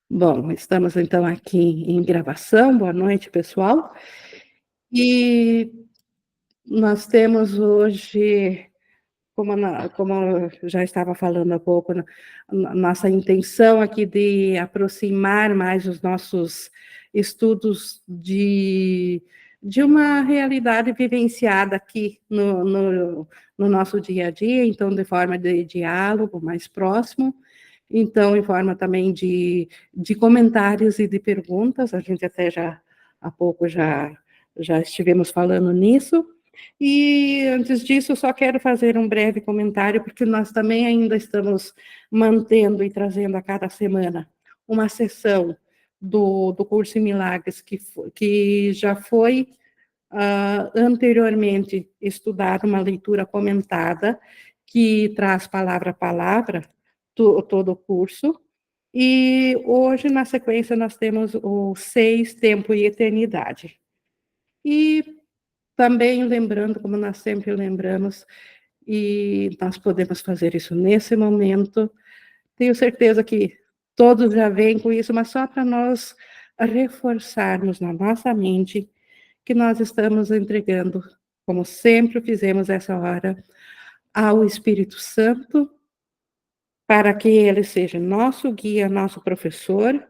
Bom, estamos então aqui em gravação. Boa noite, pessoal. E nós temos hoje, como eu já estava falando há pouco, nossa intenção aqui de aproximar mais os nossos estudos de uma realidade vivenciada aqui no nosso dia a dia, então, de forma de diálogo mais próximo. Então, em forma também de comentários e de perguntas, a gente até já há pouco já estivemos falando nisso. E antes disso, só quero fazer um breve comentário, porque nós também ainda estamos mantendo e trazendo a cada semana uma sessão do curso em Milagres, que já foi anteriormente estudada, uma leitura comentada, que traz palavra a palavra todo o curso. E hoje, na sequência, nós temos o 6, Tempo e Eternidade. E também lembrando, como nós sempre lembramos, e nós podemos fazer isso nesse momento, tenho certeza que todos já vêm com isso, mas só para nós reforçarmos na nossa mente que nós estamos entregando, como sempre fizemos essa hora, ao Espírito Santo, para que ele seja nosso guia, nosso professor,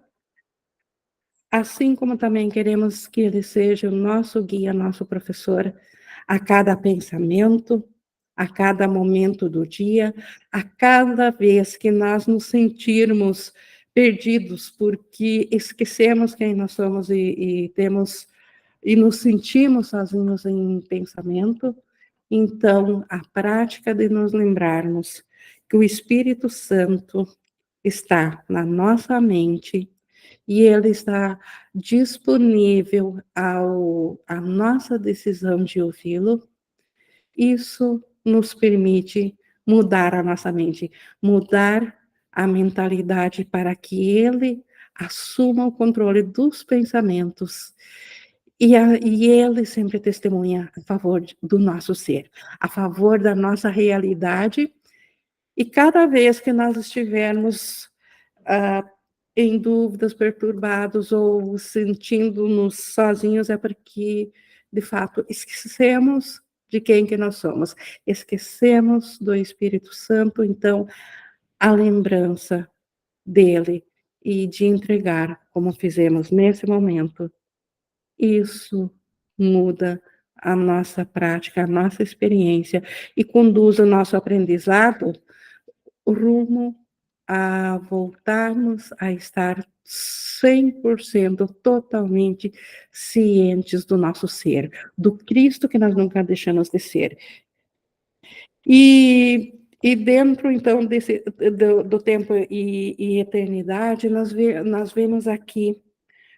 assim como também queremos que ele seja o nosso guia, nosso professor, a cada pensamento, a cada momento do dia, a cada vez que nós nos sentirmos perdidos, porque esquecemos quem nós somos e nos sentimos sozinhos em pensamento. Então, a prática de nos lembrarmos que o Espírito Santo está na nossa mente e ele está disponível à nossa decisão de ouvi-lo, isso nos permite mudar a nossa mente, mudar a mentalidade para que ele assuma o controle dos pensamentos. E ele sempre testemunha a favor do nosso ser, a favor da nossa realidade. E cada vez que nós estivermos ah, em dúvidas, perturbados ou sentindo-nos sozinhos, é porque, de fato, esquecemos de quem que nós somos, esquecemos do Espírito Santo, então, a lembrança dele e de entregar, como fizemos nesse momento, isso muda a nossa prática, a nossa experiência e conduz o nosso aprendizado rumo a voltarmos a estar 100% totalmente cientes do nosso ser, do Cristo que nós nunca deixamos de ser. E dentro, então, do tempo e eternidade, nós vemos aqui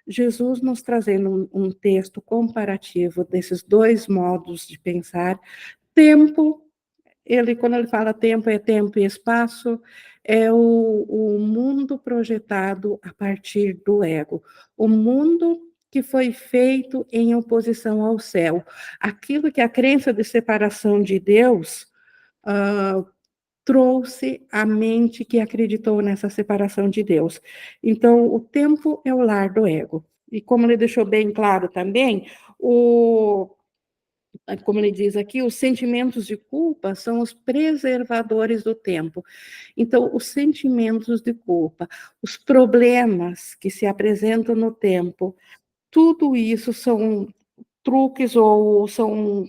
Jesus nos trazendo um texto comparativo desses dois modos de pensar. Tempo, quando ele fala tempo, é tempo e espaço, é o mundo projetado a partir do ego, o mundo que foi feito em oposição ao céu, aquilo que a crença de separação de Deus ah, trouxe à mente que acreditou nessa separação de Deus. Então, o tempo é o lar do ego. E como ele deixou bem claro também, como ele diz aqui, os sentimentos de culpa são os preservadores do tempo. Então, os sentimentos de culpa, os problemas que se apresentam no tempo, tudo isso são truques ou são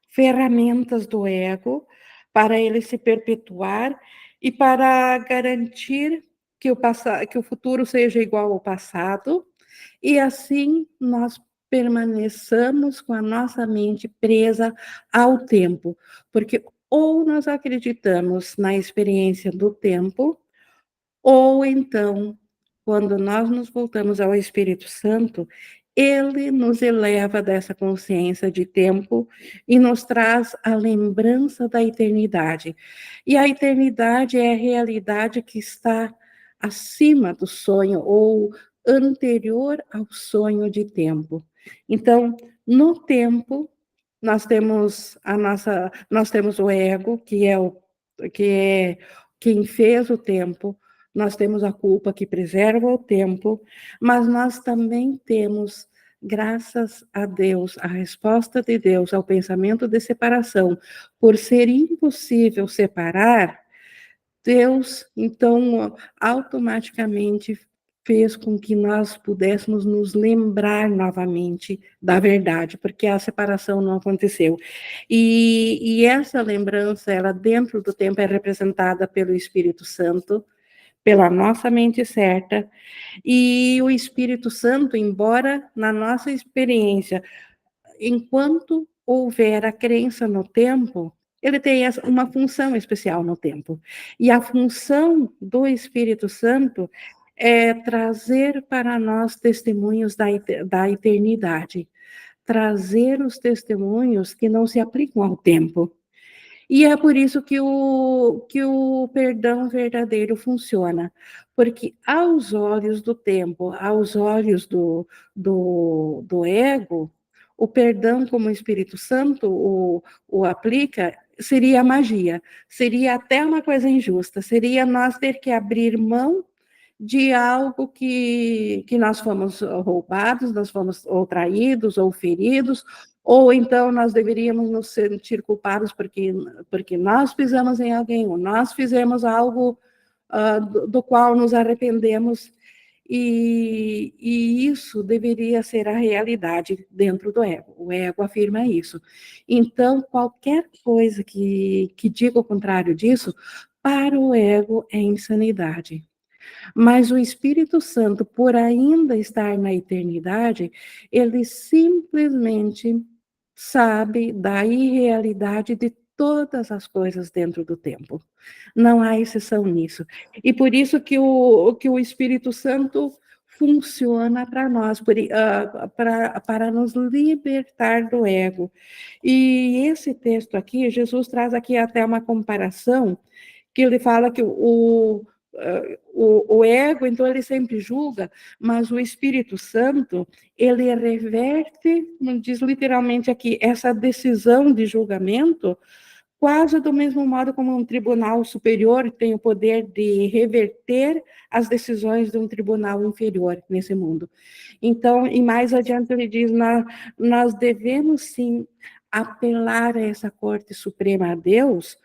ferramentas do ego para ele se perpetuar e para garantir que o futuro seja igual ao passado, e assim nós permaneçamos com a nossa mente presa ao tempo, porque ou nós acreditamos na experiência do tempo, ou então, quando nós nos voltamos ao Espírito Santo, ele nos eleva dessa consciência de tempo e nos traz a lembrança da eternidade. E a eternidade é a realidade que está acima do sonho ou anterior ao sonho de tempo. Então, no tempo, nós temos o ego, que é quem fez o tempo. nós temos a culpa que preserva o tempo, mas nós também temos, graças a Deus, a resposta de Deus ao pensamento de separação, por ser impossível separar, Deus, então, automaticamente fez com que nós pudéssemos nos lembrar novamente da verdade, porque a separação não aconteceu. E essa lembrança, ela dentro do tempo é representada pelo Espírito Santo, pela nossa mente certa, e o Espírito Santo, embora na nossa experiência enquanto houver a crença no tempo, ele tem uma função especial no tempo. E a função do Espírito Santo é trazer para nós testemunhos da eternidade, trazer os testemunhos que não se aplicam ao tempo. E é por isso que o perdão verdadeiro funciona, porque aos olhos do tempo, aos olhos do ego, o perdão como o Espírito Santo o aplica seria magia, seria até uma coisa injusta, seria nós ter que abrir mão de algo que nós fomos roubados, nós fomos ou traídos ou feridos, ou então nós deveríamos nos sentir culpados porque nós pisamos em alguém, ou nós fizemos algo do qual nos arrependemos, e isso deveria ser a realidade dentro do ego. O ego afirma isso. Então, qualquer coisa que diga o contrário disso, para o ego é insanidade. Mas o Espírito Santo, por ainda estar na eternidade, ele simplesmente sabe da irrealidade de todas as coisas dentro do tempo. Não há exceção nisso. E por isso que o Espírito Santo funciona para nós, para nos libertar do ego. E esse texto aqui, Jesus traz aqui até uma comparação, que ele fala que o ego, então, ele sempre julga, mas o Espírito Santo, ele reverte, diz literalmente aqui, essa decisão de julgamento, quase do mesmo modo como um tribunal superior tem o poder de reverter as decisões de um tribunal inferior nesse mundo. Então, e mais adiante ele diz, nós devemos sim apelar a essa Corte Suprema a Deus,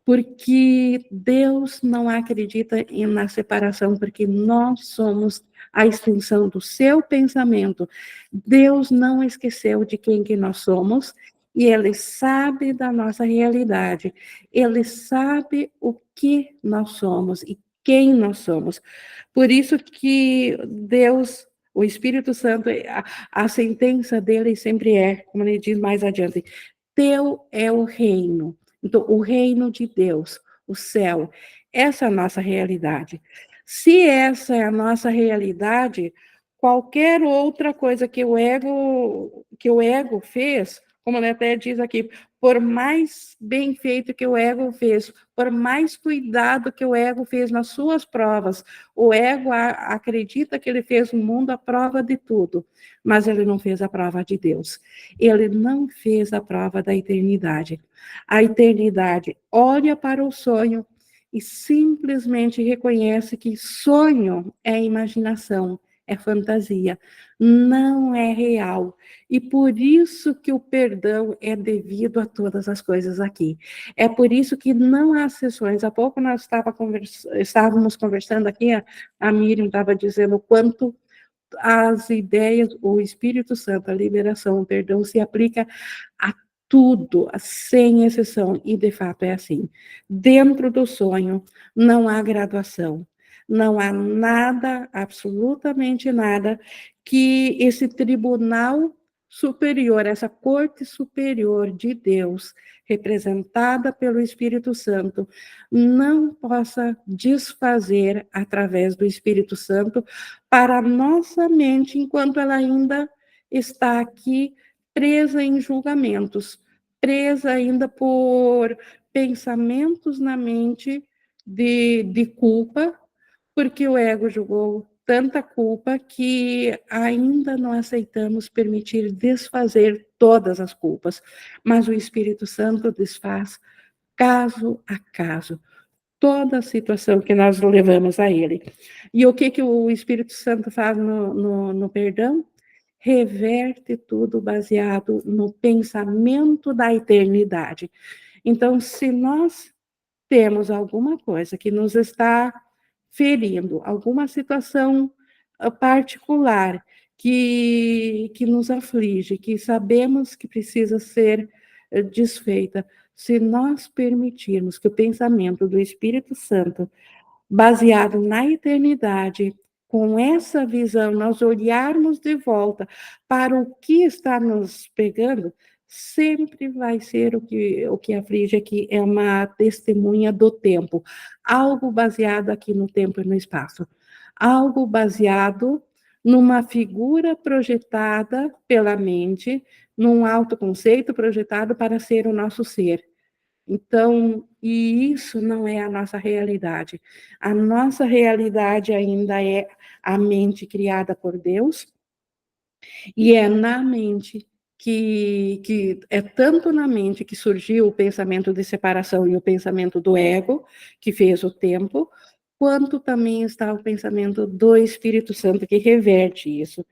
porque Deus não acredita na separação, porque nós somos a extensão do seu pensamento. Deus não esqueceu de quem que nós somos, e Ele sabe da nossa realidade. Ele sabe o que nós somos e quem nós somos. Por isso que Deus, o Espírito Santo, a sentença dele sempre é, como ele diz mais adiante, teu é o reino. Então, o reino de Deus, o céu, essa é a nossa realidade. Se essa é a nossa realidade, qualquer outra coisa que o ego fez, como ele até diz aqui, por mais bem feito que o ego fez, por mais cuidado que o ego fez nas suas provas, o ego acredita que ele fez o mundo à prova de tudo, mas ele não fez a prova de Deus. Ele não fez a prova da eternidade. A eternidade olha para o sonho e simplesmente reconhece que sonho é imaginação, é fantasia, não é real. E por isso que o perdão é devido a todas as coisas aqui. É por isso que não há sessões. Há pouco nós estávamos conversando aqui, a Miriam estava dizendo o quanto as ideias, o Espírito Santo, a liberação, o perdão se aplica a tudo, sem exceção, e de fato é assim. Dentro do sonho não há graduação, não há nada, absolutamente nada, que esse tribunal superior, essa corte superior de Deus, representada pelo Espírito Santo, não possa desfazer através do Espírito Santo para a nossa mente, enquanto ela ainda está aqui presa em julgamentos, presa ainda por pensamentos na mente de culpa, porque o ego julgou tanta culpa que ainda não aceitamos permitir desfazer todas as culpas, mas o Espírito Santo desfaz caso a caso. toda a situação que nós levamos a Ele. E o que o Espírito Santo faz no perdão? Reverte tudo baseado no pensamento da eternidade. Então, se nós temos alguma coisa que nos está ferindo, alguma situação particular que nos aflige, que sabemos que precisa ser desfeita, se nós permitirmos que o pensamento do Espírito Santo, baseado na eternidade, com essa visão, nós olharmos de volta para o que está nos pegando, sempre vai ser o que aflige aqui, é uma testemunha do tempo, algo baseado aqui no tempo e no espaço, algo baseado numa figura projetada pela mente, num autoconceito projetado para ser o nosso ser. Então, e isso não é a nossa realidade. A nossa realidade ainda é a mente criada por Deus, e é na mente que é tanto na mente que surgiu o pensamento de separação e o pensamento do ego, que fez o tempo, quanto também está o pensamento do Espírito Santo, que reverte isso.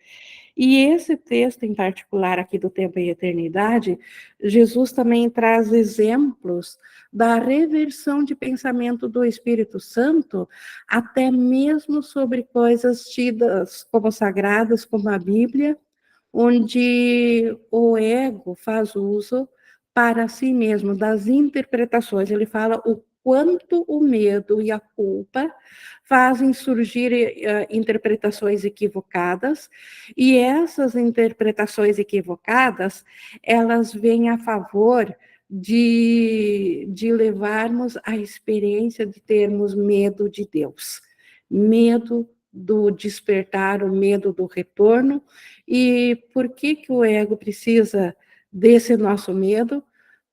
E esse texto em particular aqui do tempo e eternidade, Jesus também traz exemplos da reversão de pensamento do Espírito Santo, até mesmo sobre coisas tidas como sagradas, como a Bíblia, onde o ego faz uso para si mesmo das interpretações. Ele fala o quanto o medo e a culpa fazem surgir interpretações equivocadas, e essas interpretações equivocadas, elas vêm a favor de levarmos a experiência de termos medo de Deus, medo do despertar, o medo do retorno. E por que o ego precisa desse nosso medo?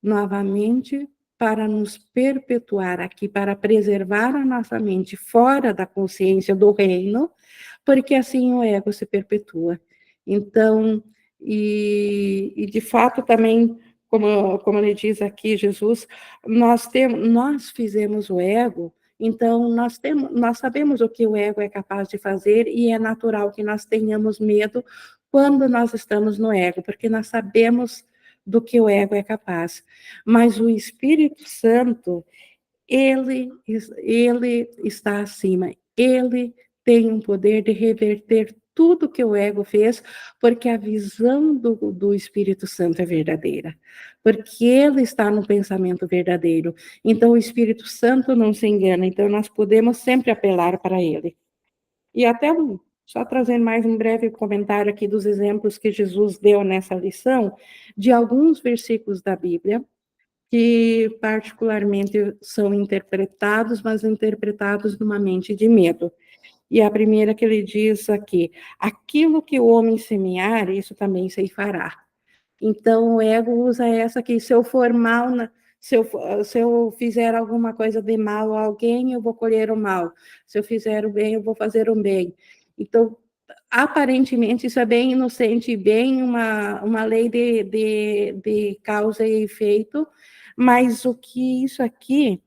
Novamente, para nos perpetuar aqui, para preservar a nossa mente fora da consciência do reino, porque assim o ego se perpetua. Então, e de fato também, como ele diz aqui, Jesus, nós fizemos o ego, então nós sabemos o que o ego é capaz de fazer, e é natural que nós tenhamos medo quando nós estamos no ego, porque nós sabemos do que o ego é capaz. Mas o Espírito Santo, ele está acima, ele tem um poder de reverter tudo que o ego fez, porque a visão do Espírito Santo é verdadeira, porque ele está no pensamento verdadeiro. Então, o Espírito Santo não se engana, então nós podemos sempre apelar para ele. E até só trazendo mais um breve comentário aqui dos exemplos que Jesus deu nessa lição, de alguns versículos da Bíblia, que particularmente são interpretados, mas interpretados numa mente de medo. E a primeira que ele diz aqui: aquilo que o homem semear, isso também ceifará. Então, o ego usa essa aqui: se eu for mal, se eu fizer alguma coisa de mal a alguém, eu vou colher o mal. Se eu fizer o bem, eu vou fazer o bem. Então, aparentemente, isso é bem inocente, bem uma lei de causa e efeito, mas o que isso aqui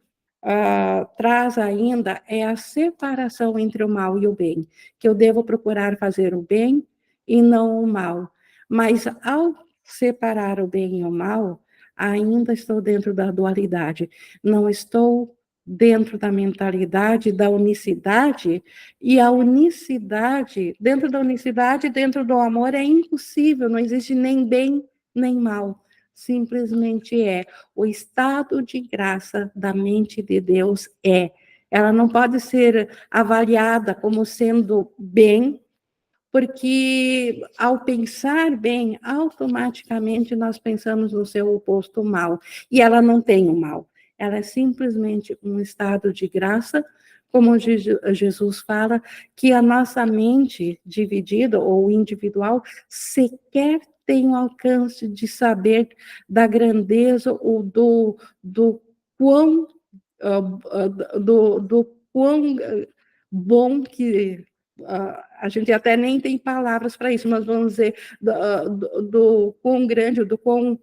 traz ainda é a separação entre o mal e o bem, que eu devo procurar fazer o bem e não o mal. Mas ao separar o bem e o mal, ainda estou dentro da dualidade, não estou dentro da mentalidade da unicidade, e a unicidade, dentro do amor, é impossível, não existe nem bem nem mal, simplesmente é. O estado de graça da mente de Deus é. Ela não pode ser avaliada como sendo bem, porque ao pensar bem, automaticamente nós pensamos no seu oposto mal, e ela não tem o mal, ela é simplesmente um estado de graça, como Jesus fala, que a nossa mente dividida ou individual sequer tem o alcance de saber da grandeza ou do quão, do quão bom que a gente até nem tem palavras para isso, mas vamos dizer do quão grande, do quão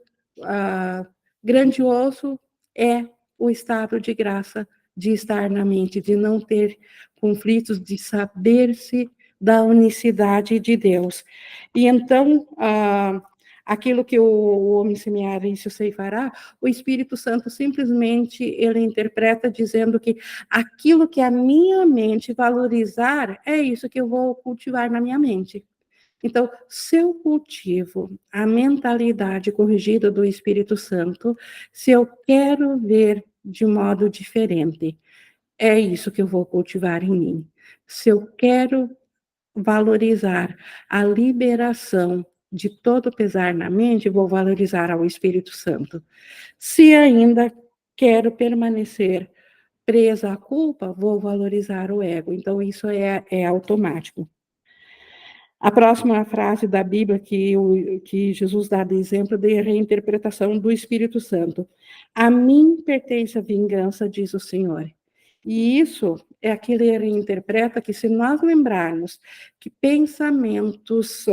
grandioso é o estado de graça de estar na mente, de não ter conflitos, de saber-se da unicidade de Deus. E então, aquilo que o homem semear, isso ceifará, o Espírito Santo simplesmente ele interpreta dizendo que aquilo que a minha mente valorizar, é isso que eu vou cultivar na minha mente. Então, se eu cultivo a mentalidade corrigida do Espírito Santo, se eu quero ver de modo diferente, é isso que eu vou cultivar em mim. Se eu quero valorizar a liberação de todo pesar na mente, vou valorizar ao Espírito Santo. Se ainda quero permanecer presa à culpa, vou valorizar o ego. Então, isso é automático. A próxima frase da Bíblia que Jesus dá de exemplo de reinterpretação do Espírito Santo. A mim pertence a vingança, diz o Senhor. E isso é aquele reinterpreta que, se nós lembrarmos que pensamentos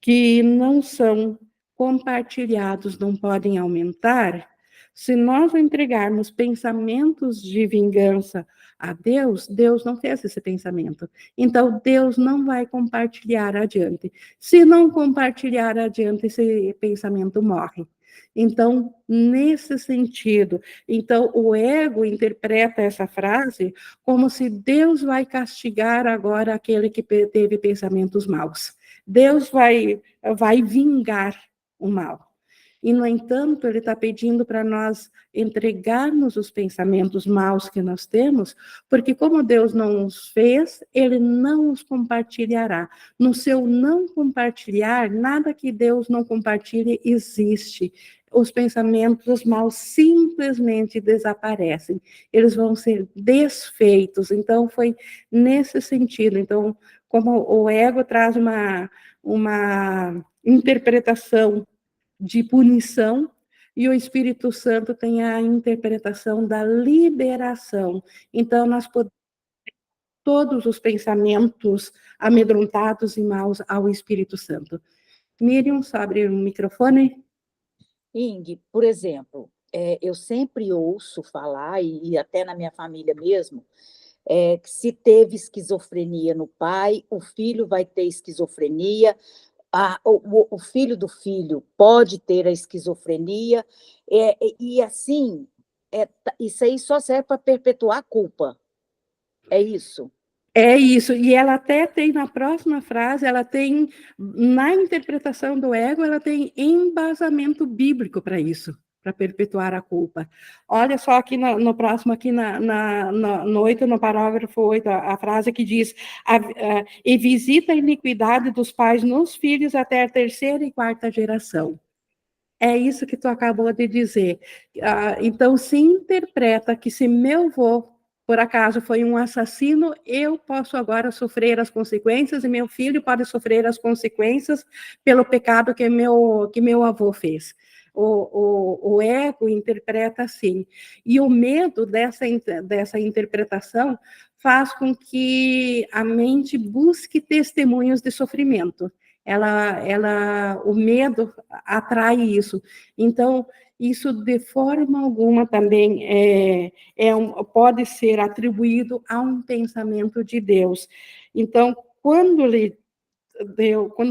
que não são compartilhados não podem aumentar, se nós entregarmos pensamentos de vingança a Deus, Deus não fez esse pensamento. Então, Deus não vai compartilhar adiante. Se não compartilhar adiante, esse pensamento morre. Então, nesse sentido, então o ego interpreta essa frase como se Deus vai castigar agora aquele que teve pensamentos maus. Deus vai vingar o mal. E, no entanto, ele está pedindo para nós entregarmos os pensamentos maus que nós temos, porque como Deus não os fez, ele não os compartilhará. No seu não compartilhar, nada que Deus não compartilhe existe. Os pensamentos maus simplesmente desaparecem. Eles vão ser desfeitos. Então, foi nesse sentido. Então, como o ego traz uma interpretação de punição, e o Espírito Santo tem a interpretação da liberação. Então, nós podemos todos os pensamentos amedrontados e maus ao Espírito Santo. Miriam, abre o microfone. Ing, por exemplo, eu sempre ouço falar, e até na minha família mesmo, que se teve esquizofrenia no pai, o filho vai ter esquizofrenia, o filho do filho pode ter a esquizofrenia, e assim, isso aí só serve para perpetuar a culpa. É isso? É isso, e ela até tem na próxima frase, ela tem, na interpretação do ego, ela tem embasamento bíblico para isso, para perpetuar a culpa. Olha só aqui no próximo, aqui no 8, no parágrafo 8, a frase que diz, e visita a iniquidade dos pais nos filhos até a terceira e quarta geração. É isso que tu acabou de dizer. Então, se interpreta que se meu avô, por acaso, foi um assassino, eu posso agora sofrer as consequências e meu filho pode sofrer as consequências pelo pecado que meu avô fez. O ego interpreta assim. E o medo dessa interpretação faz com que a mente busque testemunhos de sofrimento. O medo atrai isso. Então, isso de forma alguma também pode ser atribuído a um pensamento de Deus. Então, quando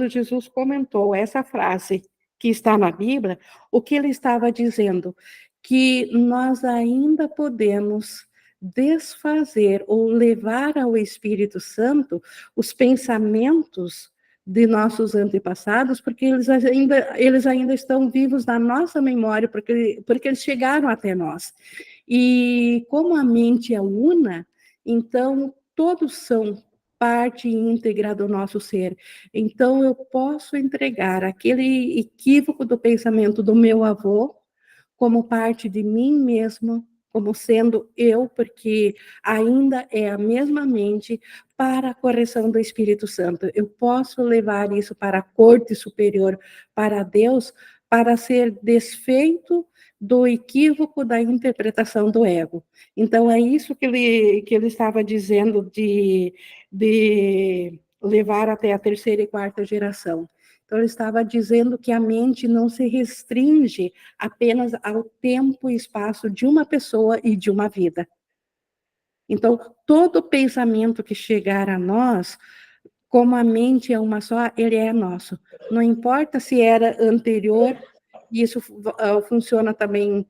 Jesus comentou essa frase que está na Bíblia, o que ele estava dizendo? Que nós ainda podemos desfazer ou levar ao Espírito Santo os pensamentos de nossos antepassados, porque eles ainda estão vivos na nossa memória, porque eles chegaram até nós. E como a mente é una, então todos são parte íntegra do nosso ser. Então eu posso entregar aquele equívoco do pensamento do meu avô como parte de mim mesmo, como sendo eu, porque ainda é a mesma mente, para a correção do Espírito Santo. Eu posso levar isso para a corte superior, para Deus, para ser desfeito do equívoco da interpretação do ego. Então, é isso que ele estava dizendo de levar até a terceira e quarta geração. Então, ele estava dizendo que a mente não se restringe apenas ao tempo e espaço de uma pessoa e de uma vida. Então, todo pensamento que chegar a nós, como a mente é uma só, ele é nosso. Não importa se era anterior, isso funciona também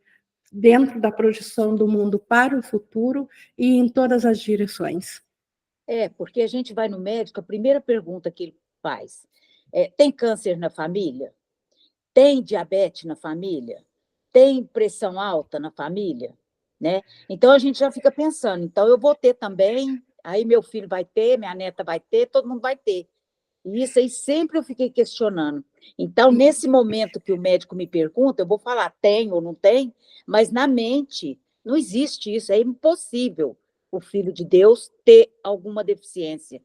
dentro da projeção do mundo para o futuro e em todas as direções. Porque a gente vai no médico, a primeira pergunta que ele faz tem câncer na família? Tem diabetes na família? Tem pressão alta na família? Né? Então, a gente já fica pensando, então eu vou ter também, aí meu filho vai ter, minha neta vai ter, todo mundo vai ter. E isso aí sempre eu fiquei questionando. Então, nesse momento que o médico me pergunta, eu vou falar tem ou não tem, mas na mente não existe isso, é impossível o filho de Deus ter alguma deficiência.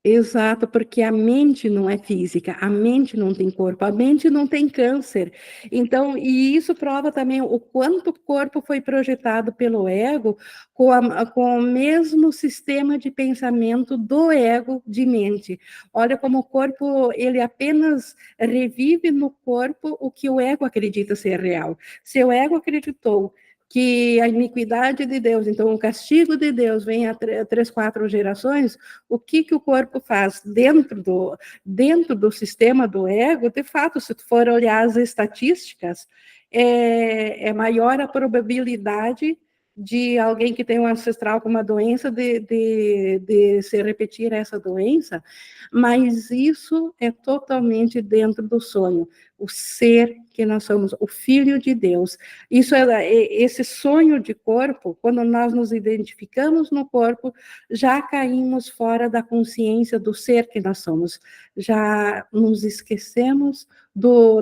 Exato, porque a mente não é física, a mente não tem corpo, a mente não tem câncer. Então, e isso prova também o quanto o corpo foi projetado pelo ego com o mesmo sistema de pensamento do ego de mente. Olha como o corpo, ele apenas revive no corpo o que o ego acredita ser real. Se o ego acreditou que a iniquidade de Deus, então o castigo de Deus vem a 3, 4 gerações, o que o corpo faz dentro do sistema do ego, de fato, se tu for olhar as estatísticas, é maior a probabilidade de alguém que tem um ancestral com uma doença de se repetir essa doença, mas isso é totalmente dentro do sonho, o ser que nós somos, o Filho de Deus. Isso esse sonho de corpo, quando nós nos identificamos no corpo, já caímos fora da consciência do ser que nós somos, já nos esquecemos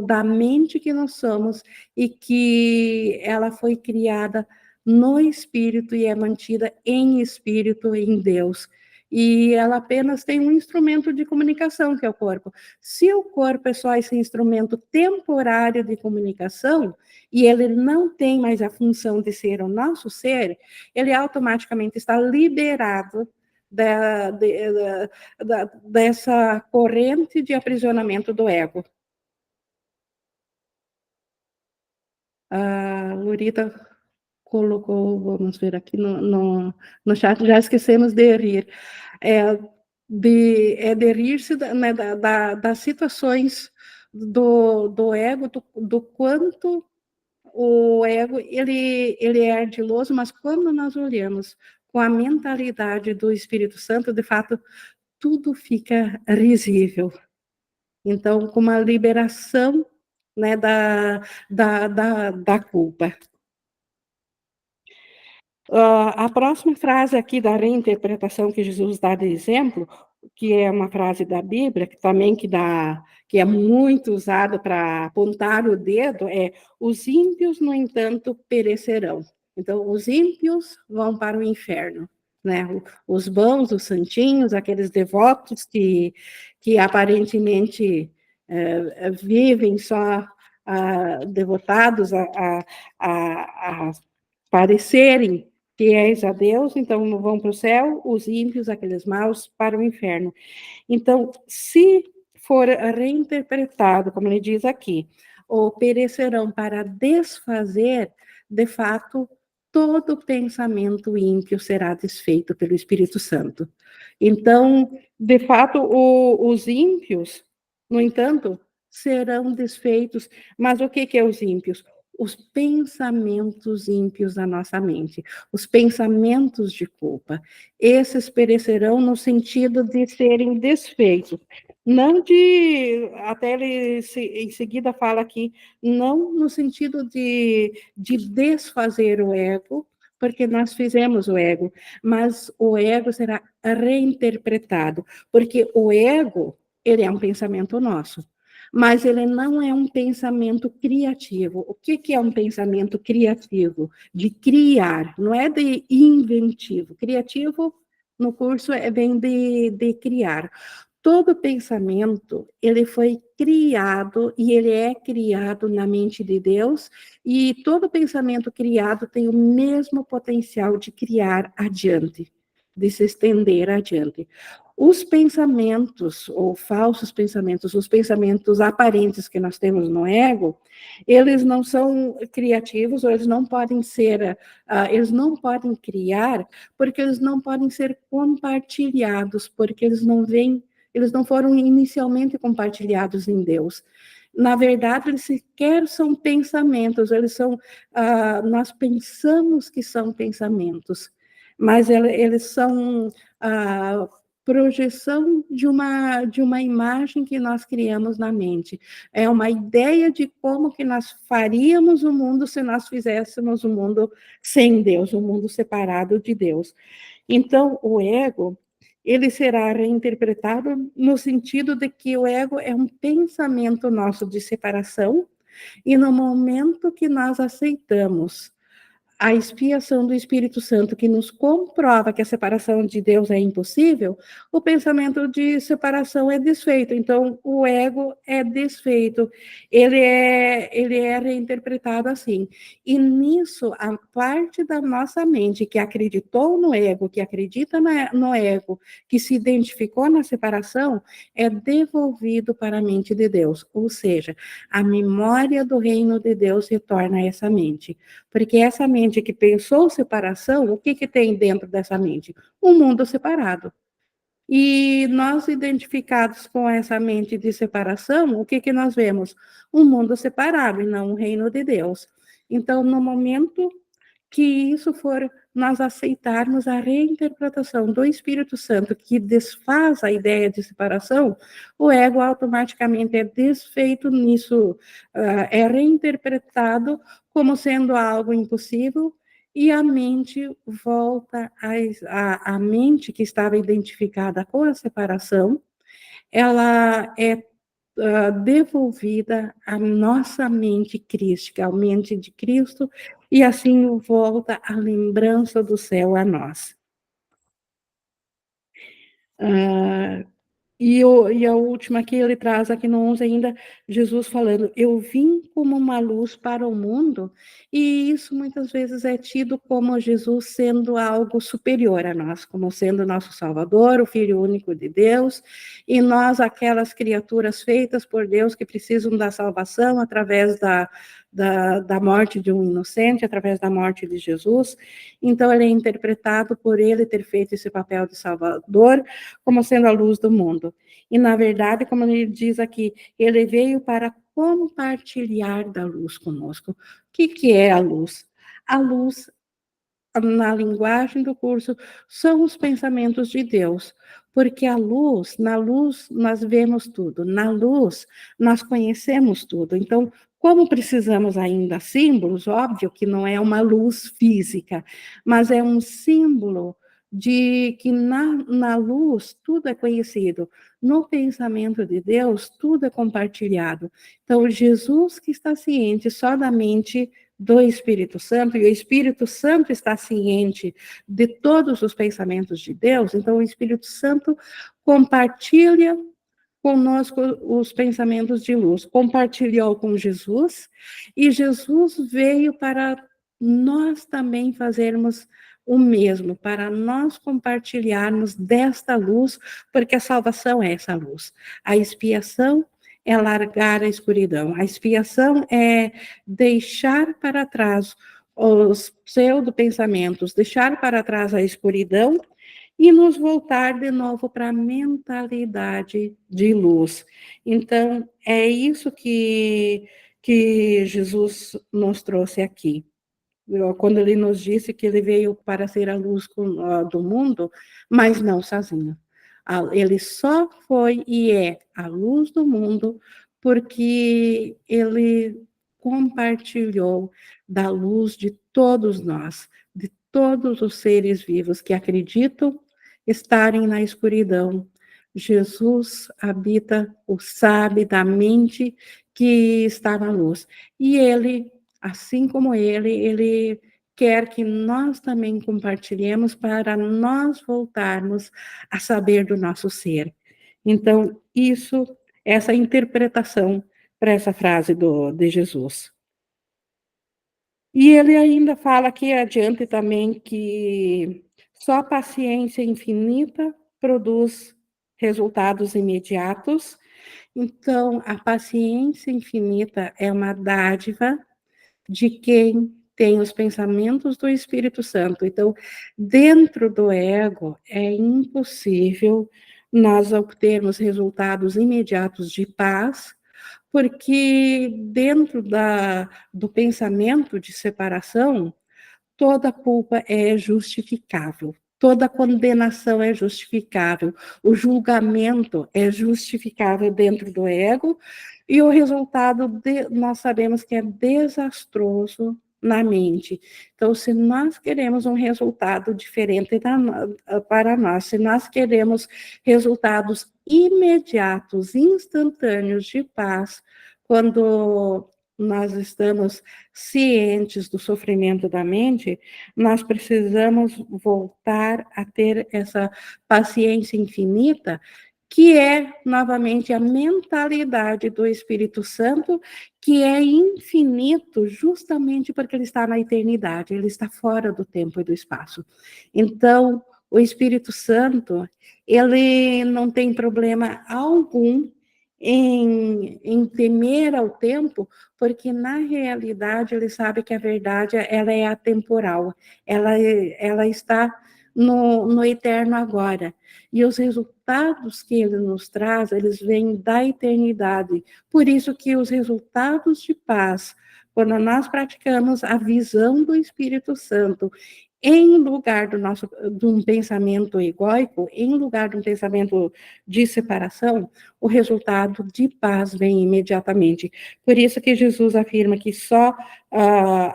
da mente que nós somos e que ela foi criada no espírito e é mantida em espírito em Deus. E ela apenas tem um instrumento de comunicação, que é o corpo. Se o corpo é só esse instrumento temporário de comunicação, e ele não tem mais a função de ser o nosso ser, ele automaticamente está liberado dessa corrente de aprisionamento do ego. A Lurita colocou, vamos ver aqui no chat, já esquecemos de rir. De rir-se né, das situações do ego, do quanto o ego ele é ardiloso, mas quando nós olhamos com a mentalidade do Espírito Santo, de fato, tudo fica risível. Então, com uma liberação, né, da culpa. A próxima frase aqui da reinterpretação que Jesus dá de exemplo, que é uma frase da Bíblia, que é muito usada para apontar o dedo, é: os ímpios, no entanto, perecerão. Então, os ímpios vão para o inferno, né? Os bons, os santinhos, aqueles devotos que aparentemente vivem só devotados a parecerem fiéis a Deus, então não vão para o céu, os ímpios, aqueles maus, para o inferno. Então, se for reinterpretado, como ele diz aqui, ou perecerão para desfazer, de fato, todo pensamento ímpio será desfeito pelo Espírito Santo. Então, de fato, os ímpios, no entanto, serão desfeitos. Mas o que é os ímpios? Os pensamentos ímpios da nossa mente, os pensamentos de culpa. Esses perecerão no sentido de serem desfeitos. Não de, até ele em seguida fala aqui, não no sentido de desfazer o ego, porque nós fizemos o ego, mas o ego será reinterpretado, porque o ego, ele é um pensamento nosso, mas ele não é um pensamento criativo. O que é um pensamento criativo? De criar, não é de inventivo. Criativo, no curso, vem de criar. Todo pensamento, ele foi criado e ele é criado na mente de Deus, e todo pensamento criado tem o mesmo potencial de criar adiante, de se estender adiante. os pensamentos, ou falsos pensamentos, os pensamentos aparentes que nós temos no ego, eles não são criativos, ou eles não podem ser, eles não podem criar, porque eles não podem ser compartilhados, porque eles não vêm, eles não foram inicialmente compartilhados em Deus. Na verdade, eles sequer são pensamentos, eles são, nós pensamos que são pensamentos, mas eles são a projeção de uma imagem que nós criamos na mente. É uma ideia de como que nós faríamos o mundo se nós fizéssemos o mundo sem Deus, um mundo separado de Deus. Então, o ego, ele será reinterpretado no sentido de que o ego é um pensamento nosso de separação, e no momento que nós aceitamos a expiação do Espírito Santo, que nos comprova que a separação de Deus é impossível, o pensamento de separação é desfeito. Então, o ego é desfeito, ele é reinterpretado assim. E nisso, a parte da nossa mente que acreditou no ego, que acredita no ego, que se identificou na separação, é devolvido para a mente de Deus. Ou seja, a memória do reino de Deus retorna a essa mente. Porque essa mente que pensou separação, o que, que tem dentro dessa mente? Um mundo separado. E nós, identificados com essa mente de separação, o que, que nós vemos? Um mundo separado e não um reino de Deus. Então, no momento que isso for nós aceitarmos a reinterpretação do Espírito Santo, que desfaz a ideia de separação, o ego automaticamente é desfeito nisso, é reinterpretado como sendo algo impossível, e a mente volta, a mente que estava identificada com a separação, ela é devolvida à nossa mente crística, à mente de Cristo, e assim volta a lembrança do céu a nós. Uh, e a última que ele traz aqui no 11 ainda, Jesus falando, eu vim como uma luz para o mundo, e isso muitas vezes é tido como Jesus sendo algo superior a nós, como sendo nosso Salvador, o Filho único de Deus, e nós, aquelas criaturas feitas por Deus que precisam da salvação através da morte de um inocente, através da morte de Jesus. Então, ele é interpretado por ele ter feito esse papel de Salvador, como sendo a luz do mundo. E, na verdade, como ele diz aqui, ele veio para compartilhar da luz conosco. O que é a luz? A luz, na linguagem do curso, são os pensamentos de Deus, porque na luz nós vemos tudo, na luz nós conhecemos tudo. Então, como precisamos ainda símbolos, óbvio que não é uma luz física, mas é um símbolo de que na luz tudo é conhecido, no pensamento de Deus tudo é compartilhado. Então, Jesus que está ciente só da mente do Espírito Santo, e o Espírito Santo está ciente de todos os pensamentos de Deus, então o Espírito Santo compartilha conosco os pensamentos de luz, compartilhou com Jesus, e Jesus veio para nós também fazermos o mesmo, para nós compartilharmos desta luz, porque a salvação é essa luz. A expiação é largar a escuridão. A expiação é deixar para trás os pseudo-pensamentos, deixar para trás a escuridão e nos voltar de novo para a mentalidade de luz. Então, é isso que Jesus nos trouxe aqui. Quando ele nos disse que ele veio para ser a luz do mundo, mas não sozinho. Ele só foi e é a luz do mundo porque ele compartilhou da luz de todos nós, de todos os seres vivos que acreditam estarem na escuridão. Jesus habita o sabe da mente que está na luz. E ele, assim como ele quer que nós também compartilhemos para nós voltarmos a saber do nosso ser. Então, essa interpretação para essa frase de Jesus. E ele ainda fala aqui adiante também que só paciência infinita produz resultados imediatos. Então, a paciência infinita é uma dádiva de quem tem os pensamentos do Espírito Santo. Então, dentro do ego, é impossível nós obtermos resultados imediatos de paz, porque dentro do pensamento de separação, toda culpa é justificável, toda condenação é justificável, o julgamento é justificável dentro do ego, e o resultado nós sabemos que é desastroso na mente. Então, se nós queremos um resultado diferente para nós, se nós queremos resultados imediatos, instantâneos de paz, quando nós estamos cientes do sofrimento da mente, nós precisamos voltar a ter essa paciência infinita, que é, novamente, a mentalidade do Espírito Santo, que é infinito justamente porque ele está na eternidade, ele está fora do tempo e do espaço. Então, o Espírito Santo, ele não tem problema algum em temer ao tempo, porque na realidade ele sabe que a verdade ela é atemporal, ela está no eterno agora. E os resultados que ele nos traz, eles vêm da eternidade. Por isso que os resultados de paz, quando nós praticamos a visão do Espírito Santo, em lugar de um pensamento egóico, em lugar de um pensamento de separação, o resultado de paz vem imediatamente. Por isso que Jesus afirma que só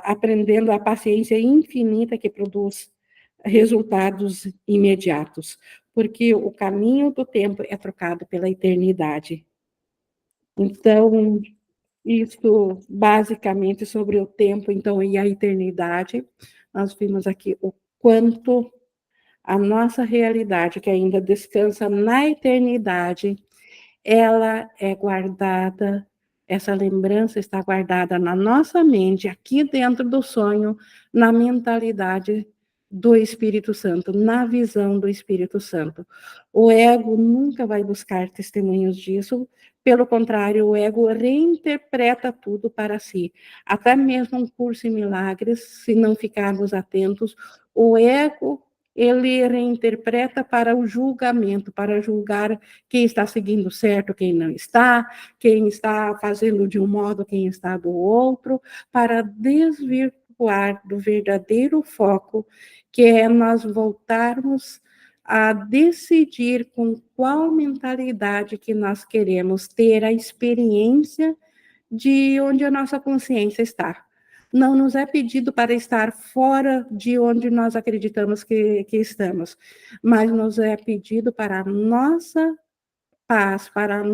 aprendendo a paciência infinita que produz resultados imediatos, porque o caminho do tempo é trocado pela eternidade. Então, isso basicamente sobre o tempo, então, e a eternidade. Nós vimos aqui o quanto a nossa realidade, que ainda descansa na eternidade, ela é guardada, essa lembrança está guardada na nossa mente, aqui dentro do sonho, na mentalidade do Espírito Santo, na visão do Espírito Santo. O ego nunca vai buscar testemunhos disso, pelo contrário, o ego reinterpreta tudo para si. Até mesmo um curso em milagres, se não ficarmos atentos, o ego ele reinterpreta para o julgamento, para julgar quem está seguindo certo, quem não está, quem está fazendo de um modo, quem está do outro, para desvirtuar do verdadeiro foco, que é nós voltarmos a decidir com qual mentalidade que nós queremos ter a experiência de onde a nossa consciência está. Não nos é pedido para estar fora de onde nós acreditamos que estamos, mas nos é pedido para a nossa paz, para a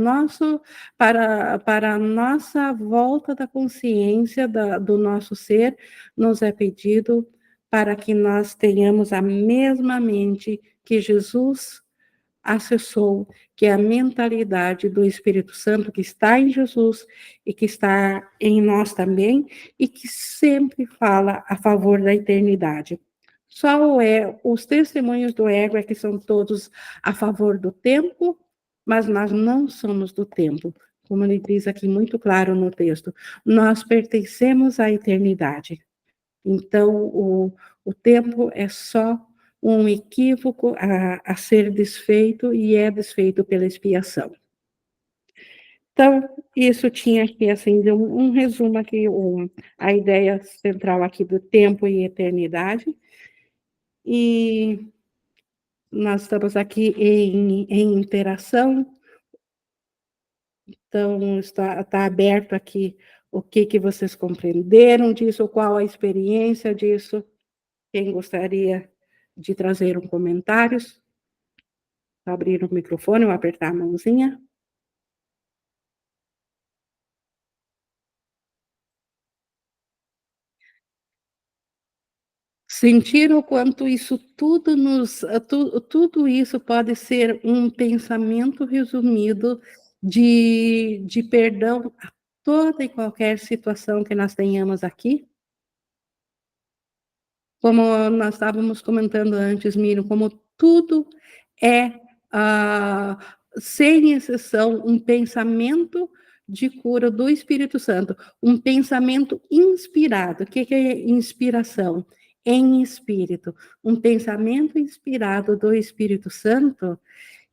nossa volta da consciência do nosso ser, nos é pedido para que nós tenhamos a mesma mente que Jesus acessou, que é a mentalidade do Espírito Santo que está em Jesus e que está em nós também, e que sempre fala a favor da eternidade. Os testemunhos do ego é que são todos a favor do tempo, mas nós não somos do tempo. Como ele diz aqui muito claro no texto, nós pertencemos à eternidade. Então, o tempo é só um equívoco a ser desfeito e é desfeito pela expiação. Então, isso tinha aqui, assim, um resumo aqui, a ideia central aqui do tempo e eternidade. E nós estamos aqui em interação, então está aberto aqui o que vocês compreenderam disso, qual a experiência disso. Quem gostaria de trazer um comentário? Abrir o microfone ou apertar a mãozinha. Sentir o quanto isso tudo tudo isso pode ser um pensamento resumido de perdão a toda e qualquer situação que nós tenhamos aqui? Como nós estávamos comentando antes, Miriam, como tudo é sem exceção, um pensamento de cura do Espírito Santo, um pensamento inspirado. O que é inspiração? Em espírito. Um pensamento inspirado do Espírito Santo,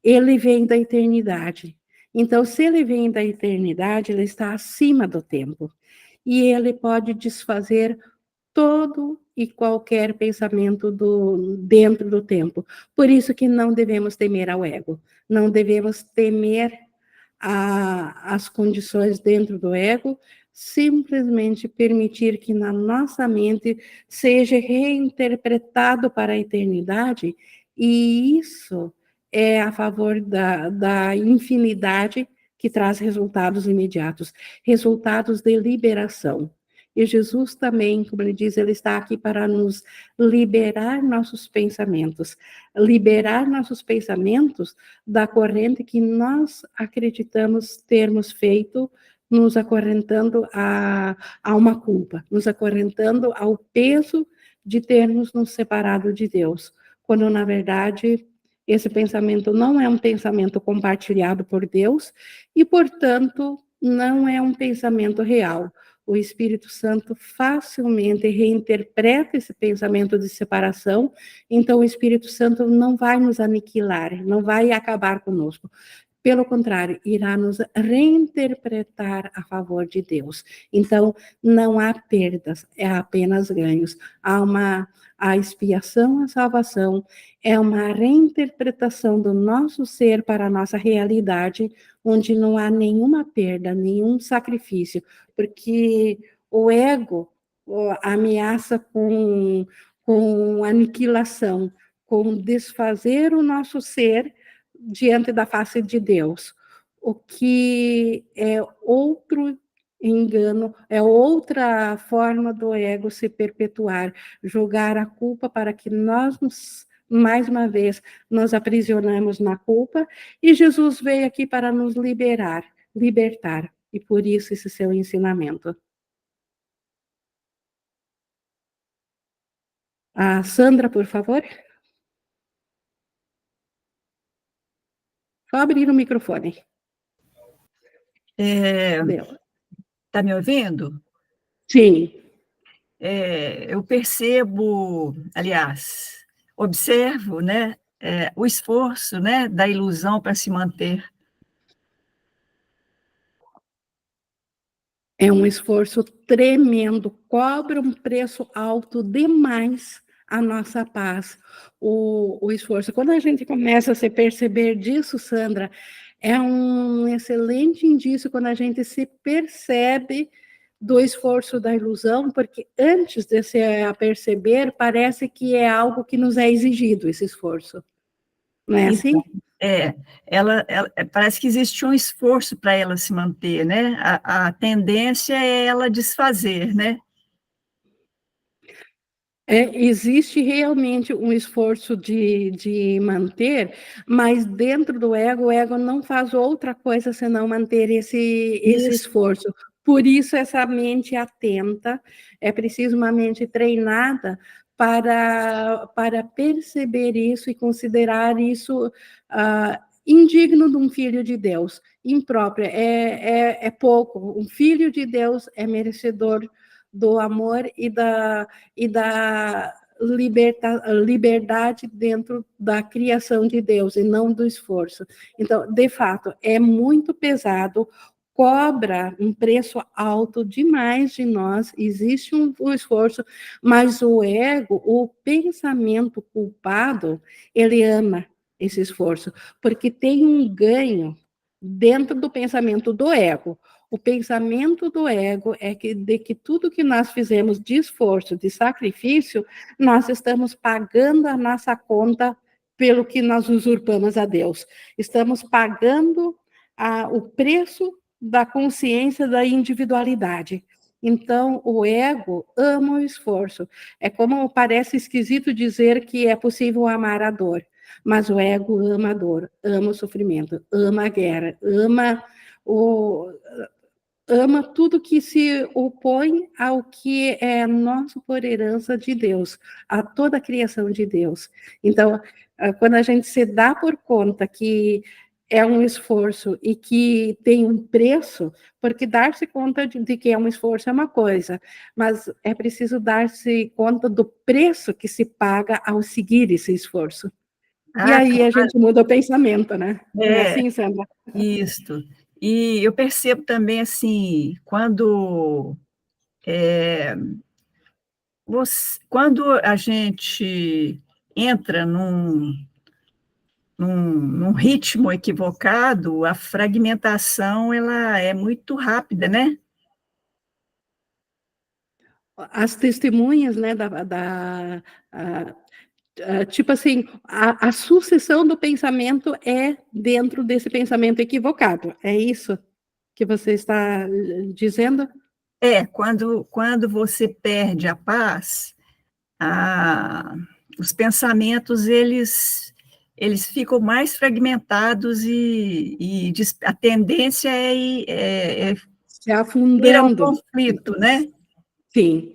ele vem da eternidade. Então, se ele vem da eternidade, ele está acima do tempo. E ele pode desfazer todo e qualquer pensamento dentro do tempo. Por isso que não devemos temer ao ego, não devemos temer as condições dentro do ego, simplesmente permitir que na nossa mente seja reinterpretado para a eternidade, e isso é a favor da infinidade que traz resultados imediatos, resultados de liberação. E Jesus também, como ele diz, ele está aqui para nos liberar nossos pensamentos da corrente que nós acreditamos termos feito, nos acorrentando a uma culpa, nos acorrentando ao peso de termos nos separado de Deus, quando na verdade esse pensamento não é um pensamento compartilhado por Deus e, portanto, não é um pensamento real. O Espírito Santo facilmente reinterpreta esse pensamento de separação, então o Espírito Santo não vai nos aniquilar, não vai acabar conosco. Pelo contrário, irá nos reinterpretar a favor de Deus. Então, não há perdas, é apenas ganhos. A expiação, a salvação, é uma reinterpretação do nosso ser para a nossa realidade, onde não há nenhuma perda, nenhum sacrifício, porque o ego ameaça com aniquilação, com desfazer o nosso ser diante da face de Deus, o que é outro engano, é outra forma do ego se perpetuar, jogar a culpa para que nós mais uma vez, nos aprisionamos na culpa, e Jesus veio aqui para nos libertar, e por isso esse seu ensinamento. A Sandra, por favor. Só abrir o microfone. Está me ouvindo? Sim. Eu percebo, aliás, observo, né, o esforço, né, da ilusão para se manter. É um esforço tremendo, cobra um preço alto demais a nossa paz, o esforço. Quando a gente começa a se perceber disso, Sandra, é um excelente indício quando a gente se percebe do esforço da ilusão, porque antes de se aperceber, parece que é algo que nos é exigido, esse esforço. Não é assim? Ela parece que existe um esforço para ela se manter, né? A tendência é ela desfazer, né? Existe realmente um esforço de manter, mas dentro do ego, o ego não faz outra coisa senão manter esse esforço. Por isso, essa mente atenta, é preciso uma mente treinada para perceber isso e considerar isso indigno de um filho de Deus, impróprio, é pouco. Um filho de Deus é merecedor do amor e da liberdade dentro da criação de Deus e não do esforço. Então, de fato, é muito pesado, cobra um preço alto demais de nós, existe um esforço, mas o ego, o pensamento culpado, ele ama esse esforço, porque tem um ganho dentro do pensamento do ego. O pensamento do ego é de que tudo que nós fizemos de esforço, de sacrifício, nós estamos pagando a nossa conta pelo que nós usurpamos a Deus. Estamos pagando o preço da consciência da individualidade. Então, o ego ama o esforço. É como parece esquisito dizer que é possível amar a dor, mas o ego ama a dor, ama o sofrimento, ama a guerra, ama tudo que se opõe ao que é nosso por herança de Deus, a toda a criação de Deus. Então, quando a gente se dá por conta que é um esforço e que tem um preço, porque dar-se conta de que é um esforço é uma coisa, mas é preciso dar-se conta do preço que se paga ao seguir esse esforço. E Ah, aí a gente muda o pensamento, né? Não é é, assim, Sandra? isso. E eu percebo também, assim, quando a gente entra num ritmo equivocado, a fragmentação ela é muito rápida, né? As testemunhas, né, tipo assim, a sucessão do pensamento é dentro desse pensamento equivocado. É isso que você está dizendo? Quando você perde a paz, a, os pensamentos eles ficam mais fragmentados a tendência é Se ir ao afundando. conflito, né? Sim.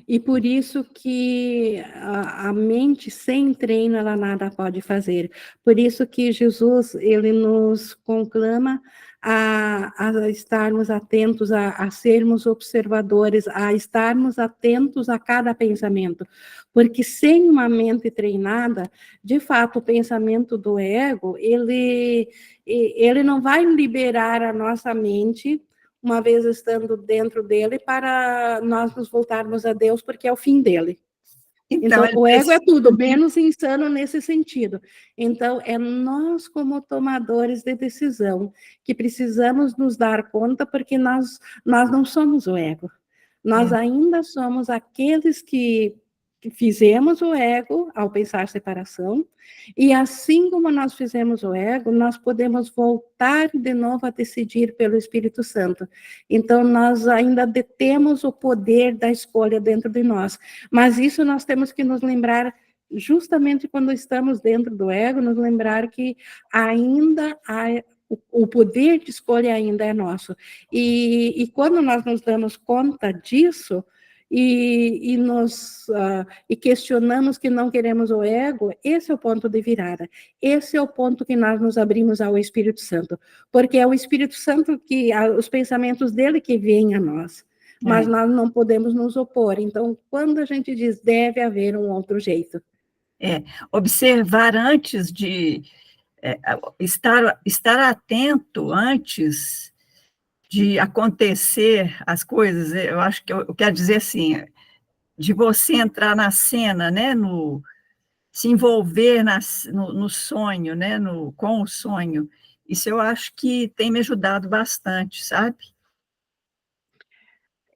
E por isso que a mente sem treino, ela nada pode fazer. Por isso que Jesus, ele nos conclama a estarmos atentos, a sermos observadores, a estarmos atentos a cada pensamento. Porque sem uma mente treinada, de fato, o pensamento do ego, ele não vai liberar a nossa mente uma vez estando dentro dele, para nós nos voltarmos a Deus, porque é o fim dele. Então, Então, ele o ego é precisa tudo, de... menos insano nesse sentido. Então, é nós, como tomadores de decisão, que precisamos nos dar conta, porque nós não somos o ego. Nós ainda somos aqueles que fizemos o ego ao pensar separação, e assim como nós fizemos o ego, nós podemos voltar de novo a decidir pelo Espírito Santo. Então, nós ainda detemos o poder da escolha dentro de nós, mas isso nós temos que nos lembrar justamente quando estamos dentro do ego, nos lembrar que ainda há o poder de escolha ainda é nosso. E quando nós nos damos conta disso, e questionamos que não queremos o ego, esse é o ponto de virada. Esse é o ponto que nós nos abrimos ao Espírito Santo, porque é o Espírito Santo os pensamentos dele que vêm a nós, mas nós não podemos nos opor. Então, quando a gente diz deve haver um outro jeito. Observar antes de estar atento antes de acontecer as coisas. Eu acho que eu quero dizer assim, de você entrar na cena, né, se envolver no sonho, né, com o sonho. Isso eu acho que tem me ajudado bastante, sabe?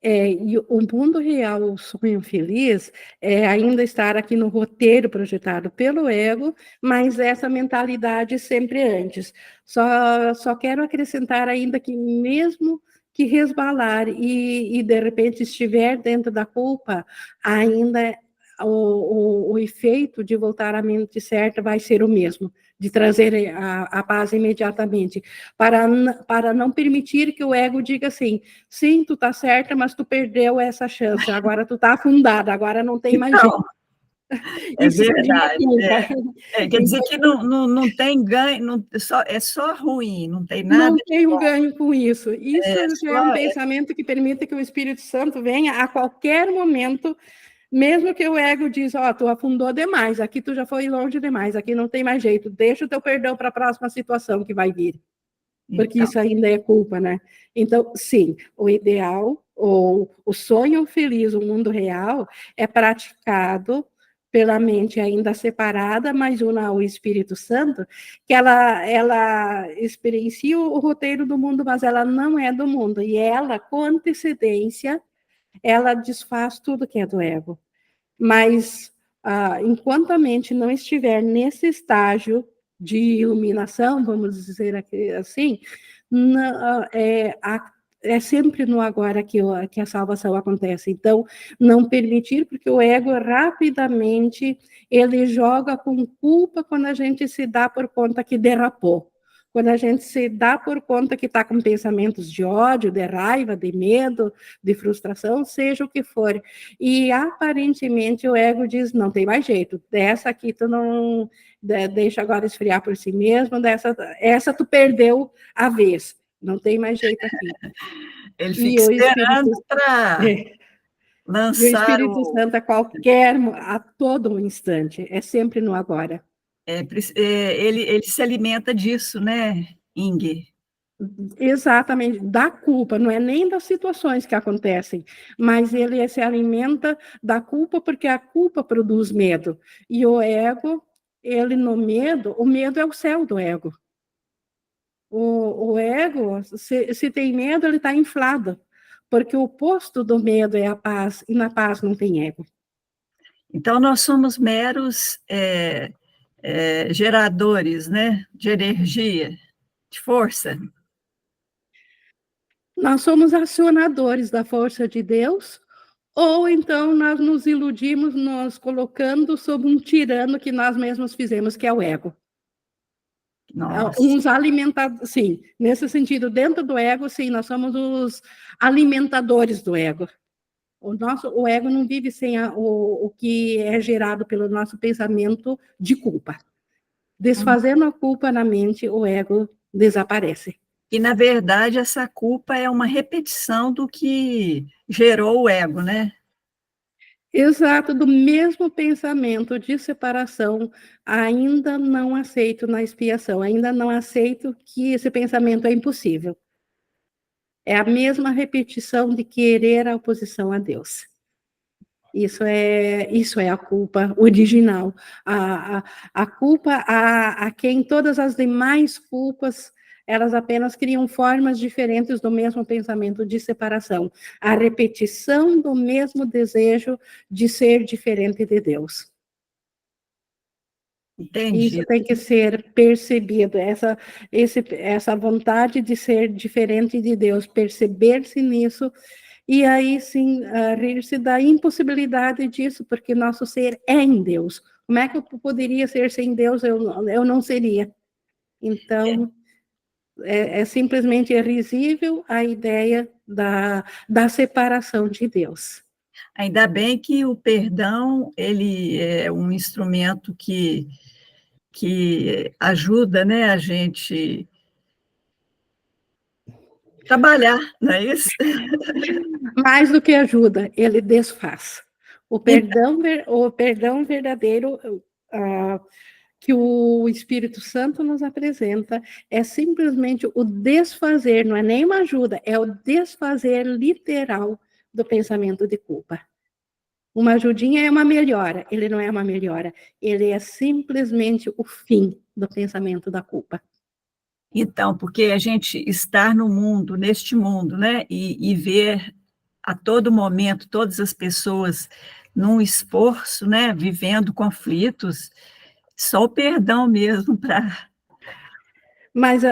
E o mundo real, o sonho feliz, é ainda estar aqui no roteiro projetado pelo ego, mas essa mentalidade sempre antes. Só quero acrescentar ainda que mesmo que resbalar e de repente estiver dentro da culpa, ainda o efeito de voltar à mente certa vai ser o mesmo, de trazer a paz imediatamente, para não permitir que o ego diga assim, sim, tu tá certa, mas tu perdeu essa chance, agora tu tá afundada, agora não tem mais jeito. Então, é Isso seria verdade. culpa. Quer dizer que não tem ganho, é só ruim, não tem nada. Não tem um ganho com isso. Isso já é um Só, pensamento que permite que o Espírito Santo venha a qualquer momento, mesmo que o ego diz, ó, tu afundou demais, aqui tu já foi longe demais, aqui não tem mais jeito, deixa o teu perdão para a próxima situação que vai vir. Porque então, isso ainda é culpa, né? Então, sim, o ideal, ou o sonho feliz, o mundo real, é praticado pela mente ainda separada, mas una ao Espírito Santo, que ela experiencia o roteiro do mundo, mas ela não é do mundo, e ela, com antecedência, ela desfaz tudo que é do ego. Mas, enquanto a mente não estiver nesse estágio de iluminação, vamos dizer assim, é sempre no agora que a salvação acontece. Então, não permitir, porque o ego rapidamente ele joga com culpa quando a gente se dá por conta que derrapou. Quando a gente se dá por conta que está com pensamentos de ódio, de raiva, de medo, de frustração, seja o que for. E aparentemente o ego diz, não tem mais jeito, dessa aqui tu não deixa agora esfriar por si mesmo, essa tu perdeu a vez, não tem mais jeito aqui. Ele E fica o Espírito, esperando para e o lançar Espírito Santo a todo instante, é sempre no agora. ele se alimenta disso, né, Inge? Exatamente, da culpa, não é nem das situações que acontecem, mas ele se alimenta da culpa porque a culpa produz medo. E o ego, ele no medo, o medo é o céu do ego. O ego, se tem medo, ele está inflado, porque o oposto do medo é a paz, e na paz não tem ego. Então, nós somos meros geradores, né, de energia, de força. Nós somos acionadores da força de Deus, ou então nós nos iludimos, nos colocando sob um tirano que nós mesmos fizemos, que é o ego. Nossa. Uns alimentados, sim, nesse sentido, dentro do ego, sim, nós somos os alimentadores do ego. O ego não vive sem o que é gerado pelo nosso pensamento de culpa. Desfazendo a culpa na mente, o ego desaparece. E, na verdade, essa culpa é uma repetição do que gerou o ego, né? Exato, do mesmo pensamento de separação, ainda não aceito na expiação, ainda não aceito que esse pensamento é impossível. É a mesma repetição de querer a oposição a Deus. Isso é a culpa original. A culpa a quem todas as demais culpas, elas apenas criam formas diferentes do mesmo pensamento de separação. A repetição do mesmo desejo de ser diferente de Deus. Entendi. Isso tem que ser percebido, essa vontade de ser diferente de Deus, perceber-se nisso, e aí sim rir-se da impossibilidade disso, porque nosso ser é em Deus. Como é que eu poderia ser sem Deus? Eu não seria. Então, é simplesmente risível a ideia da separação de Deus. Ainda bem que o perdão, ele é um instrumento que ajuda, né, a gente trabalhar, não é isso? Mais do que ajuda, ele desfaz. O perdão verdadeiro que o Espírito Santo nos apresenta é simplesmente o desfazer, não é nem uma ajuda, é o desfazer literal do pensamento de culpa. Uma ajudinha é uma melhora, ele não é uma melhora, ele é simplesmente o fim do pensamento da culpa. Então, porque a gente estar no mundo, neste mundo, né, e ver a todo momento todas as pessoas num esforço, né, vivendo conflitos, só o perdão mesmo para... Mas,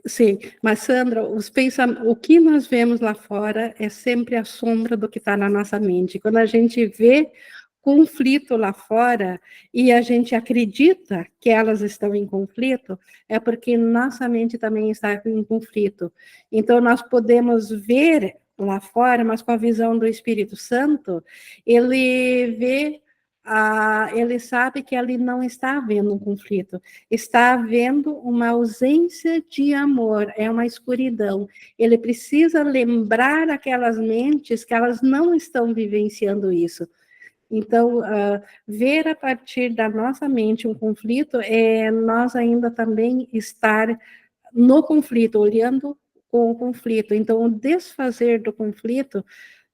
sim, mas Sandra, o que nós vemos lá fora é sempre a sombra do que está na nossa mente. Quando a gente vê conflito lá fora e a gente acredita que elas estão em conflito, é porque nossa mente também está em conflito. Então, nós podemos ver lá fora, mas com a visão do Espírito Santo, ele vê, ele sabe que ali não está havendo um conflito, está havendo uma ausência de amor, é uma escuridão. Ele precisa lembrar aquelas mentes que elas não estão vivenciando isso. Então, ver a partir da nossa mente um conflito é nós ainda também estar no conflito, olhando com o conflito. Então, o desfazer do conflito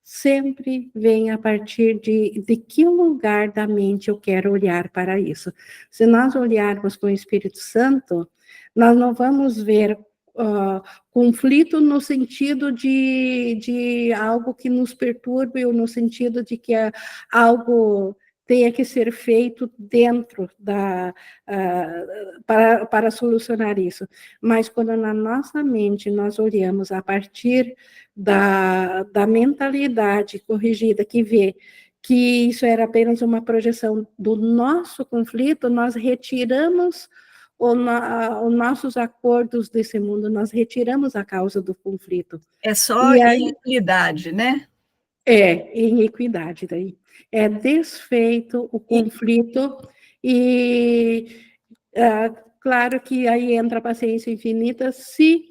sempre vem a partir de que lugar da mente eu quero olhar para isso. Se nós olharmos com o Espírito Santo, nós não vamos ver conflito no sentido de algo que nos perturbe, ou no sentido de que algo tenha que ser feito dentro para solucionar isso. Mas quando na nossa mente nós olhamos a partir da mentalidade corrigida, que vê que isso era apenas uma projeção do nosso conflito, nós retiramos os nossos acordos desse mundo, nós retiramos a causa do conflito. É só iniquidade, né? Iniquidade daí. É desfeito o conflito e, claro que aí entra a paciência infinita se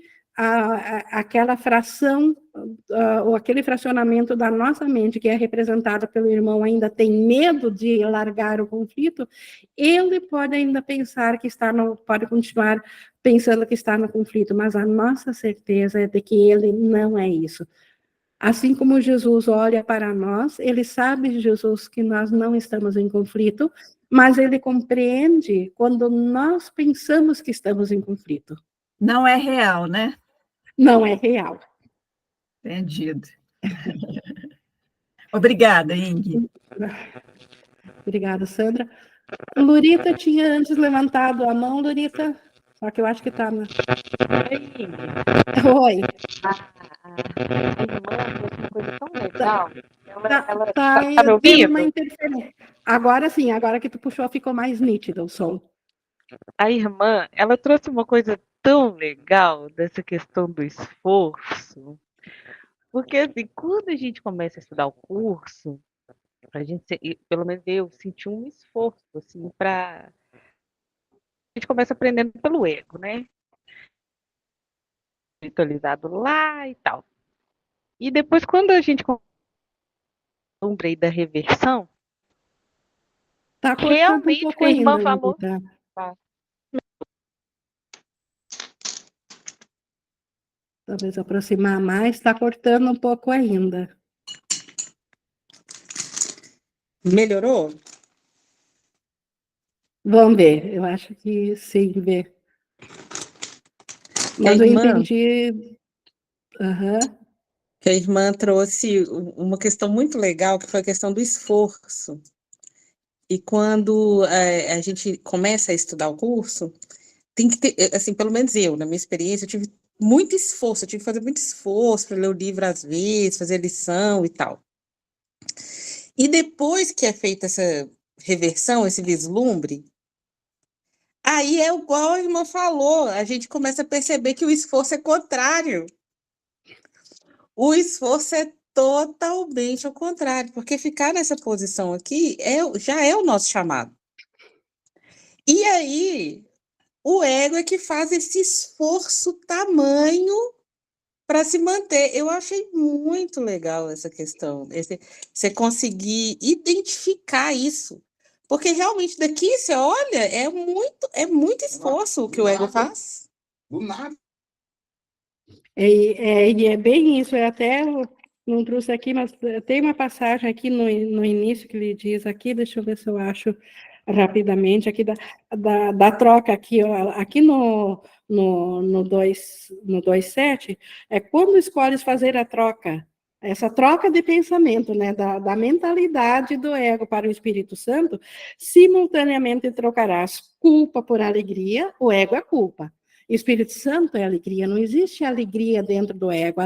aquela fração, ou aquele fracionamento da nossa mente, que é representada pelo irmão, ainda tem medo de largar o conflito, ele pode ainda pensar que pode continuar pensando que está no conflito, mas a nossa certeza é de que ele não é isso. Assim como Jesus olha para nós, ele sabe, Jesus, que nós não estamos em conflito, mas ele compreende quando nós pensamos que estamos em conflito. Não é real, né? Não é real. Entendido. Obrigada, Ing. Obrigada, Sandra. Lurita tinha antes levantado a mão, Lurita, só que eu acho que está na... Oi. A irmã fez uma coisa tão legal. Ela Tá me ouvindo? tendo uma interferência. Agora sim, agora que tu puxou, ficou mais nítido o som. A irmã, ela trouxe uma coisa tão legal dessa questão do esforço. Porque, assim, quando a gente começa a estudar o curso, a gente, pelo menos eu, senti um esforço, assim, para... A gente começa aprendendo pelo ego, né? Espiritualizado lá e tal. E depois, quando a gente lembrei da reversão, Tá cortando realmente um pouco a irmã ainda, falou. Lurita. Tá. Talvez aproximar mais, está cortando um pouco ainda. Melhorou? Vamos ver, eu acho que sim, ver. Mas eu entendi. Que a irmã trouxe uma questão muito legal, que foi a questão do esforço. E quando a gente começa a estudar o curso, tem que ter, assim, pelo menos eu, na minha experiência, eu tive muito esforço, eu tive que fazer muito esforço para ler o livro às vezes, fazer lição e tal. E depois que é feita essa reversão, esse vislumbre, aí é igual a irmã falou, a gente começa a perceber que o esforço é contrário. O esforço é totalmente ao contrário, porque ficar nessa posição aqui já é o nosso chamado. E aí, o ego é que faz esse esforço tamanho para se manter. Eu achei muito legal essa questão, você conseguir identificar isso. Porque realmente daqui você olha, é muito esforço o que o ego faz. Do nada. E é bem isso, eu até não trouxe aqui, mas tem uma passagem aqui no início que ele diz aqui, deixa eu ver se eu acho rapidamente, aqui da troca aqui, ó, aqui no 2.7, é quando escolhes fazer a troca, essa troca de pensamento, né, da mentalidade do ego para o Espírito Santo, simultaneamente trocarás culpa por alegria, o ego é culpa. Espírito Santo é alegria, não existe alegria dentro do ego.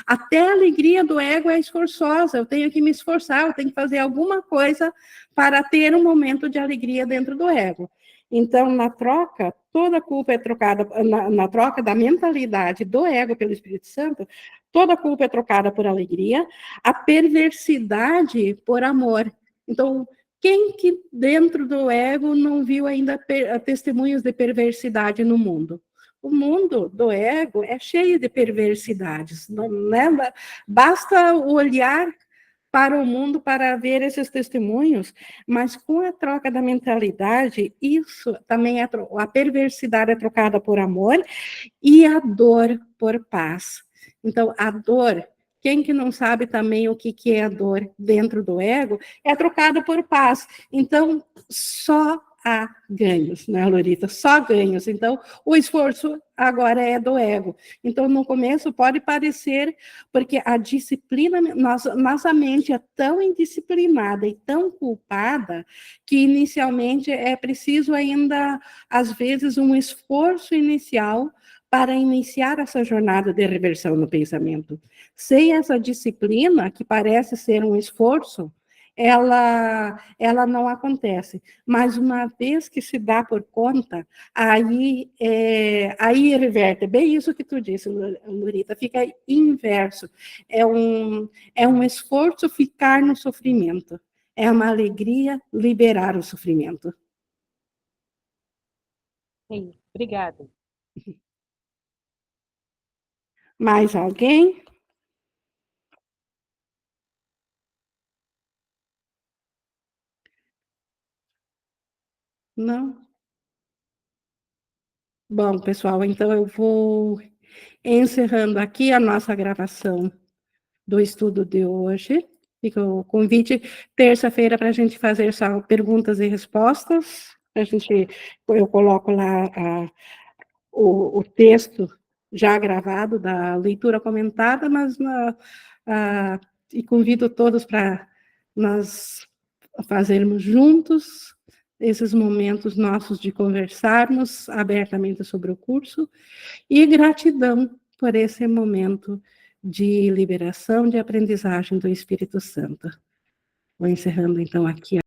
Até a alegria do ego é esforçosa, eu tenho que me esforçar, eu tenho que fazer alguma coisa para ter um momento de alegria dentro do ego. Então, na troca, toda a culpa é trocada, na troca da mentalidade do ego pelo Espírito Santo, toda a culpa é trocada por alegria, a perversidade por amor. Então, quem que dentro do ego não viu ainda testemunhos de perversidade no mundo? O mundo do ego é cheio de perversidades, não, né? Basta olhar para o mundo para ver esses testemunhos, mas com a troca da mentalidade, isso também a perversidade é trocada por amor e a dor por paz. Então, a dor, quem que não sabe também o que é a dor dentro do ego, é trocada por paz. Então, só há ganhos, né, Lurita? Só ganhos. Então, o esforço agora é do ego. Então, no começo pode parecer, porque a disciplina, nossa mente é tão indisciplinada e tão culpada, que inicialmente é preciso ainda, às vezes, um esforço inicial para iniciar essa jornada de reversão no pensamento. Sem essa disciplina, que parece ser um esforço, ela não acontece. Mas uma vez que se dá por conta, aí reverte. Bem isso que tu disse, Lurita, fica inverso. É um esforço ficar no sofrimento. É uma alegria liberar o sofrimento. Sim, obrigada. Mais alguém? Não? Bom, pessoal, então eu vou encerrando aqui a nossa gravação do estudo de hoje. Fica o convite, terça-feira, para a gente fazer só perguntas e respostas. Eu coloco lá o texto já gravado da leitura comentada, mas e convido todos para nós fazermos juntos esses momentos nossos de conversarmos abertamente sobre o curso, e gratidão por esse momento de liberação, de aprendizagem do Espírito Santo. Vou encerrando, então, aqui